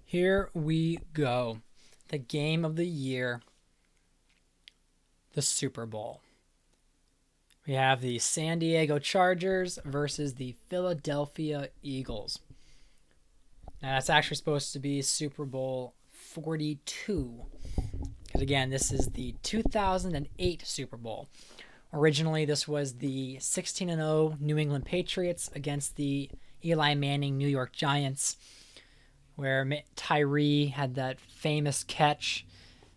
Here we go. The game of the year, the Super Bowl. We have the San Diego Chargers versus the Philadelphia Eagles. Now, that's actually supposed to be Super Bowl 42. Because, again, this is the 2008 Super Bowl. Originally, this was the 16-0 New England Patriots against the Eli Manning New York Giants, where Tyree had that famous catch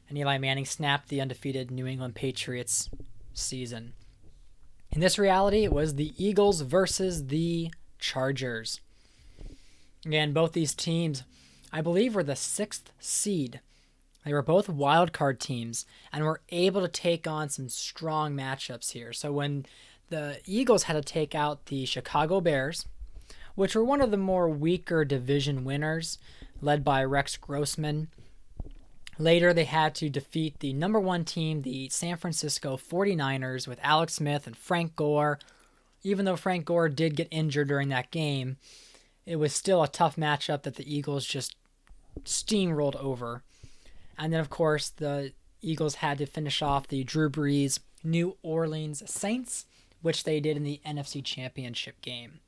and Eli Manning snapped the undefeated New England Patriots season. In this reality, it was the Eagles versus the Chargers. Again, both these teams, I believe, were the 6th seed. They were both wild card teams and were able to take on some strong matchups here. So when the Eagles had to take out the Chicago Bears, which were one of the more weaker division winners, led by Rex Grossman. Later, they had to defeat the number 1 team, the San Francisco 49ers, with Alex Smith and Frank Gore. Even though Frank Gore did get injured during that game, it was still a tough matchup that the Eagles just steamrolled over. And then, of course, the Eagles had to finish off the Drew Brees New Orleans Saints, which they did in the NFC Championship game.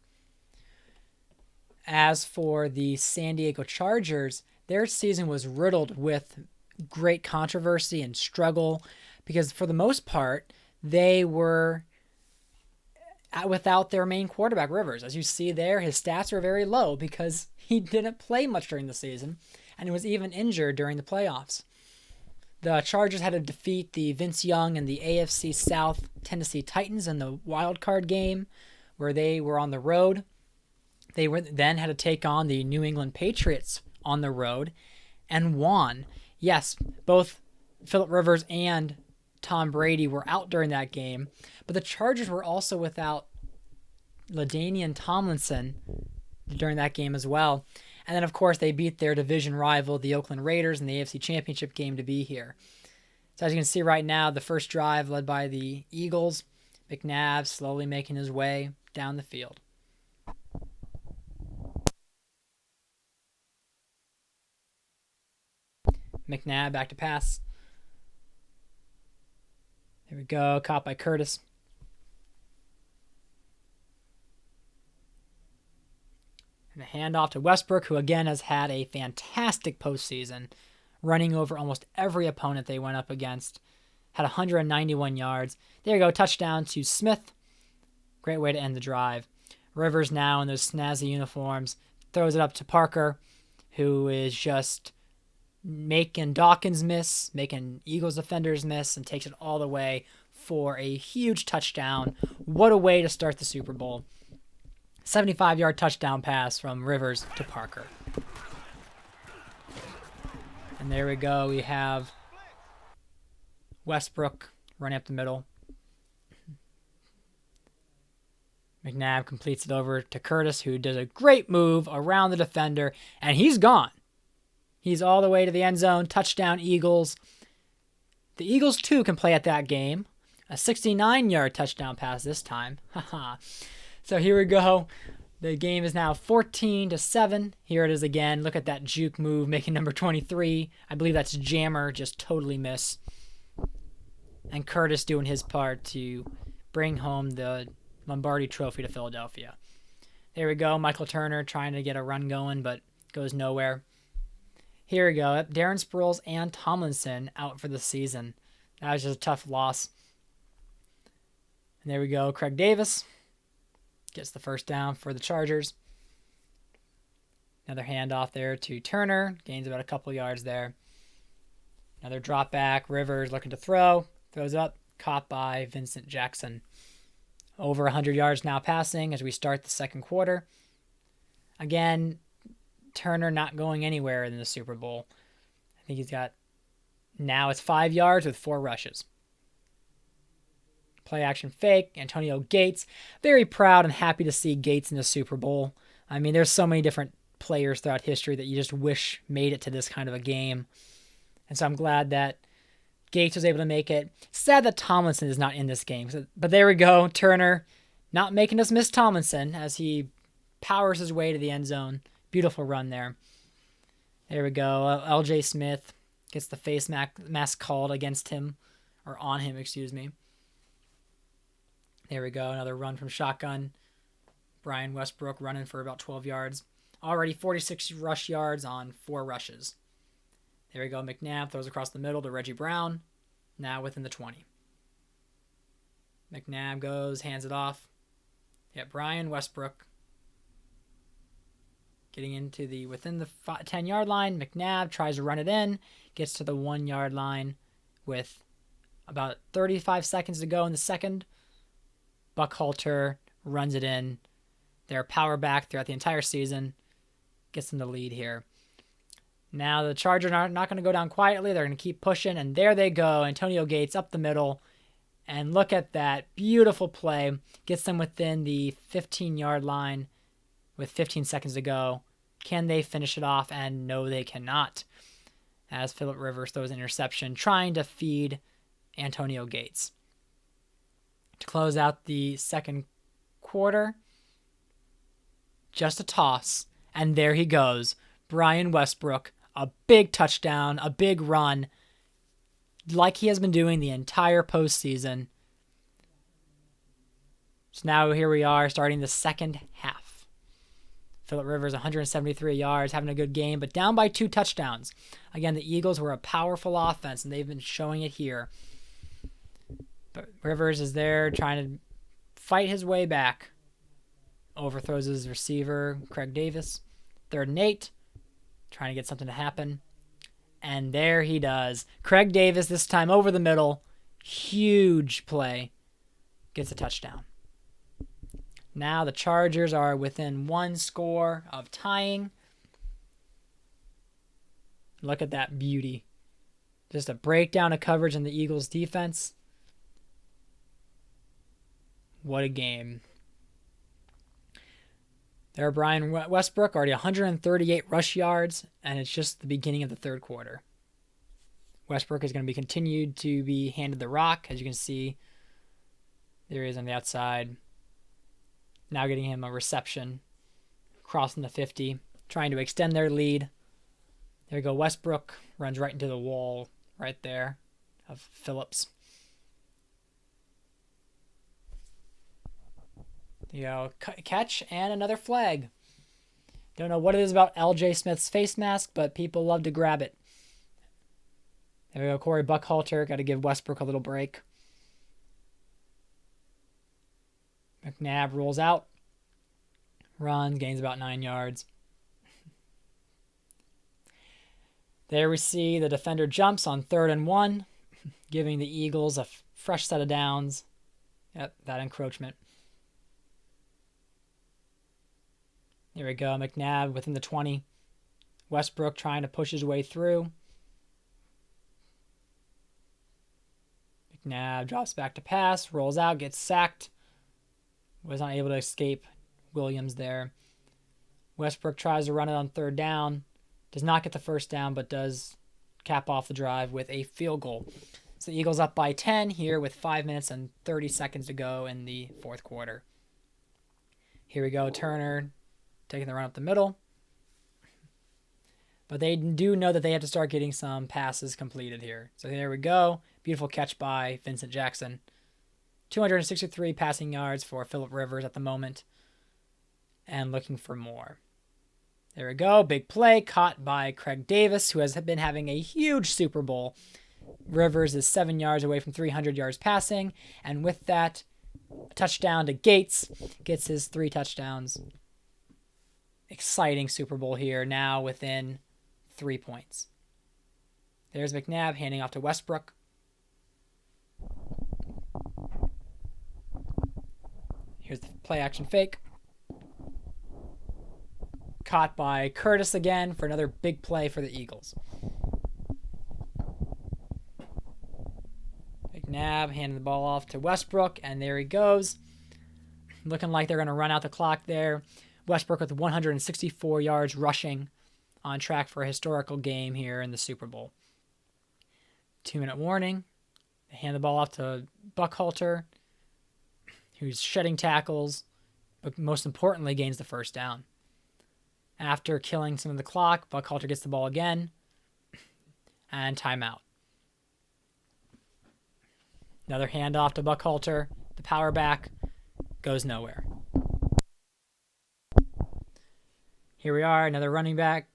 As for the San Diego Chargers, their season was riddled with great controversy and struggle because for the most part, they were without their main quarterback, Rivers. As you see there, his stats are very low because he didn't play much during the season and he was even injured during the playoffs. The Chargers had to defeat the Vince Young and the AFC South Tennessee Titans in the wild card game where they were on the road. They then had to take on the New England Patriots on the road and won. Yes, both Phillip Rivers and Tom Brady were out during that game, but the Chargers were also without LaDainian Tomlinson during that game as well. And then, of course, they beat their division rival, the Oakland Raiders, in the AFC Championship game to be here. So as you can see right now, the first drive led by the Eagles, McNabb slowly making his way down the field. McNabb back to pass. There we go. Caught by Curtis. And a handoff to Westbrook, who again has had a fantastic postseason, running over almost every opponent they went up against. Had 191 yards. There you go. Touchdown to Smith. Great way to end the drive. Rivers now in those snazzy uniforms throws it up to Parker, who is just making Dawkins miss, making Eagles defenders miss, and takes it all the way for a huge touchdown. What a way to start the Super Bowl. 75-yard touchdown pass from Rivers to Parker. And there we go. We have Westbrook running up the middle. McNabb completes it over to Curtis, who does a great move around the defender, and he's gone. He's all the way to the end zone. Touchdown, Eagles. The Eagles, too, can play at that game. A 69-yard touchdown pass this time. So here we go. The game is now 14-7. Here it is again. Look at that juke move, making number 23. I believe that's Jammer, just totally miss. And Curtis doing his part to bring home the Lombardi Trophy to Philadelphia. There we go. Michael Turner trying to get a run going, but goes nowhere. Here we go. Darren Sproles and Tomlinson out for the season. That was just a tough loss. And there we go. Craig Davis gets the first down for the Chargers. Another handoff there to Turner. Gains about a couple yards there. Another drop back. Rivers looking to throw. Throws up. Caught by Vincent Jackson. Over 100 yards now passing as we start the second quarter. Again, Turner not going anywhere in the Super Bowl. I think he's got, now it's 5 yards with 4 rushes. Play action fake. Antonio Gates. Very proud and happy to see Gates in the Super Bowl. I mean, there's so many different players throughout history that you just wish made it to this kind of a game. And so I'm glad that Gates was able to make it. Sad that Tomlinson is not in this game. But there we go. Turner not making us miss Tomlinson as he powers his way to the end zone. Beautiful run there. There we go. LJ Smith gets the face mask called against him, or on him, excuse me. There we go. Another run from shotgun. Brian Westbrook running for about 12 yards. Already 46 rush yards on 4 rushes. There we go. McNabb throws across the middle to Reggie Brown. Now within the 20. McNabb goes, hands it off. Yeah, Brian Westbrook getting into the within the 10-yard line. McNabb tries to run it in, gets to the 1-yard line with about 35 seconds to go in the second. Buckhalter runs it in. Their power back throughout the entire season gets them the lead here. Now the Chargers are not going to go down quietly. They're going to keep pushing, and there they go. Antonio Gates up the middle. And look at that beautiful play. Gets them within the 15-yard line with 15 seconds to go. Can they finish it off? And no, they cannot. As Philip Rivers throws an interception, trying to feed Antonio Gates. To close out the second quarter, just a toss, and there he goes. Brian Westbrook, a big touchdown, a big run, like he has been doing the entire postseason. So now here we are starting the second half. Philip Rivers, 173 yards, having a good game, but down by 2 touchdowns. Again, the Eagles were a powerful offense, and they've been showing it here. But Rivers is there trying to fight his way back. Overthrows his receiver, Craig Davis. 3rd and 8. Trying to get something to happen. And there he does. Craig Davis, this time over the middle. Huge play. Gets a touchdown. Now the Chargers are within 1 score of tying. Look at that beauty. Just a breakdown of coverage in the Eagles' defense. What a game. There, Brian Westbrook, already 138 rush yards, and it's just the beginning of the third quarter. Westbrook is going to be continued to be handed the rock, as you can see. There he is on the outside. Now getting him a reception, crossing the 50, trying to extend their lead. There you go. Westbrook runs right into the wall right there of Phillips. You know, catch and another flag. Don't know what it is about LJ Smith's face mask, but people love to grab it. There we go. Corey Buckhalter. Got to give Westbrook a little break. McNabb rolls out. Runs, gains about 9 yards. There we see the defender jumps on 3rd and 1, giving the Eagles a fresh set of downs. Yep, that encroachment. There we go. McNabb within the 20. Westbrook trying to push his way through. McNabb drops back to pass, rolls out, gets sacked. Was not able to escape Williams there. Westbrook tries to run it on 3rd down. Does not get the first down, but does cap off the drive with a field goal. So the Eagles up by 10 here with 5 minutes and 30 seconds to go in the fourth quarter. Here we go. Turner taking the run up the middle. But they do know that they have to start getting some passes completed here. So there we go. Beautiful catch by Vincent Jackson. 263 passing yards for Philip Rivers at the moment. And looking for more. There we go. Big play caught by Craig Davis, who has been having a huge Super Bowl. Rivers is 7 yards away from 300 yards passing. And with that, a touchdown to Gates. Gets his 3 touchdowns. Exciting Super Bowl here, now within 3 points. There's McNabb handing off to Westbrook. Here's the play action fake. Caught by Curtis again for another big play for the Eagles. McNabb handing the ball off to Westbrook, and there he goes. Looking like they're going to run out the clock there. Westbrook with 164 yards rushing, on track for a historical game here in the Super Bowl. 2-minute warning. They hand the ball off to Buckhalter, who's shedding tackles, but most importantly gains the first down. After killing some of the clock, Buckhalter gets the ball again. And timeout. Another handoff to Buckhalter. The power back goes nowhere. Here we are, another running back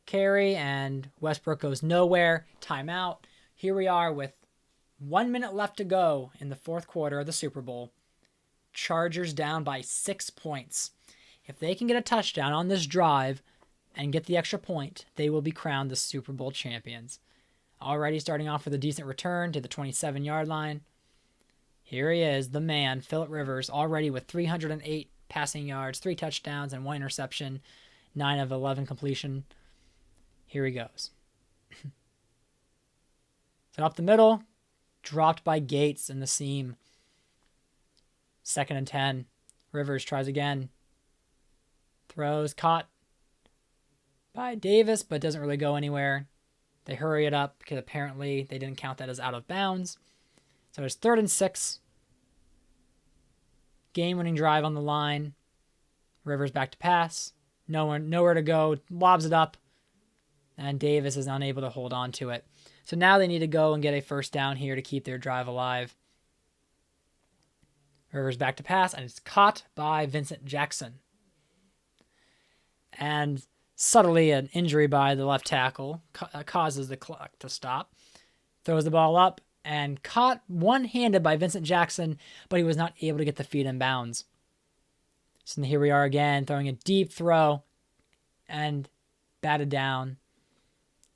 carry, and Westbrook goes nowhere. Timeout. Here we are with 1 minute left to go in the fourth quarter of the Super Bowl. Chargers down by 6 points. If they can get a touchdown on this drive and get the extra point, they will be crowned the Super Bowl champions. Already starting off with a decent return to the 27-yard line. Here he is, the man, Phillip Rivers, already with 308 passing yards, 3 touchdowns, and 1 interception, 9 of 11 completion. Here he goes. So up the middle, dropped by Gates in the seam. 2nd and 10. Rivers tries again. Throws, caught by Davis, but doesn't really go anywhere. They hurry it up because apparently they didn't count that as out of bounds. So it's 3rd and 6. Game-winning drive on the line. Rivers back to pass. Nowhere to go. Lobs it up. And Davis is unable to hold on to it. So now they need to go and get a first down here to keep their drive alive. Rivers back to pass, and it's caught by Vincent Jackson. And subtly, an injury by the left tackle causes the clock to stop. Throws the ball up and caught one-handed by Vincent Jackson, but he was not able to get the feet in bounds. So here we are again, throwing a deep throw and batted down.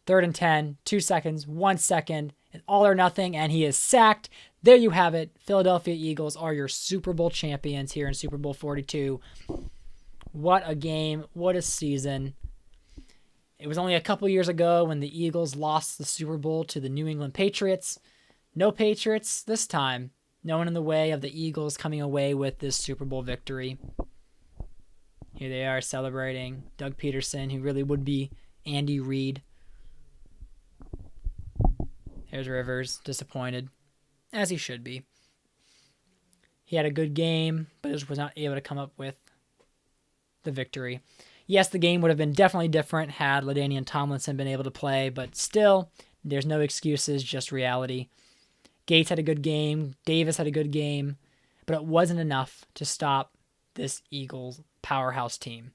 3rd and 10, 2 seconds, 1 second, and all or nothing, and he is sacked. There you have it. Philadelphia Eagles are your Super Bowl champions here in Super Bowl 42. What a game. What a season. It was only a couple years ago when the Eagles lost the Super Bowl to the New England Patriots. No Patriots this time. No one in the way of the Eagles coming away with this Super Bowl victory. Here they are celebrating. Doug Peterson, who really would be Andy Reid. Here's Rivers, disappointed, as he should be. He had a good game, but just was not able to come up with the victory. Yes, the game would have been definitely different had LaDainian Tomlinson been able to play, but still, there's no excuses, just reality. Gates had a good game. Davis had a good game, but it wasn't enough to stop this Eagles powerhouse team.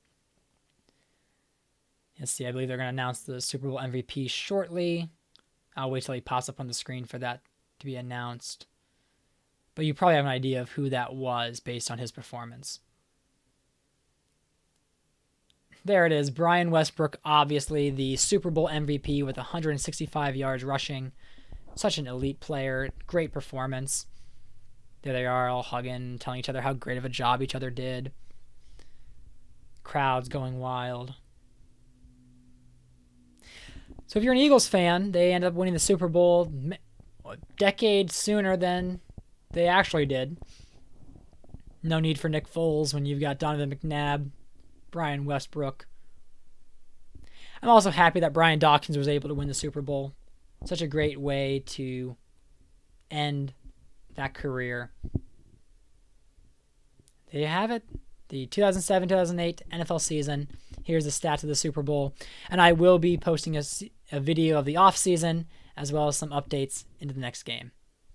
Let's see, I believe they're going to announce the Super Bowl MVP shortly. I'll wait till he pops up on the screen for that to be announced. But you probably have an idea of who that was based on his performance. There it is. Brian Westbrook, obviously the Super Bowl MVP with 165 yards rushing. Such an elite player. Great performance. There they are, all hugging, telling each other how great of a job each other did. Crowds going wild. So if you're an Eagles fan, they ended up winning the Super Bowl a decade sooner than they actually did. No need for Nick Foles when you've got Donovan McNabb, Brian Westbrook. I'm also happy that Brian Dawkins was able to win the Super Bowl. Such a great way to end that career. There you have it. The 2007-2008 NFL season. Here's the stats of the Super Bowl. And I will be posting a video of the offseason as well as some updates into the next game.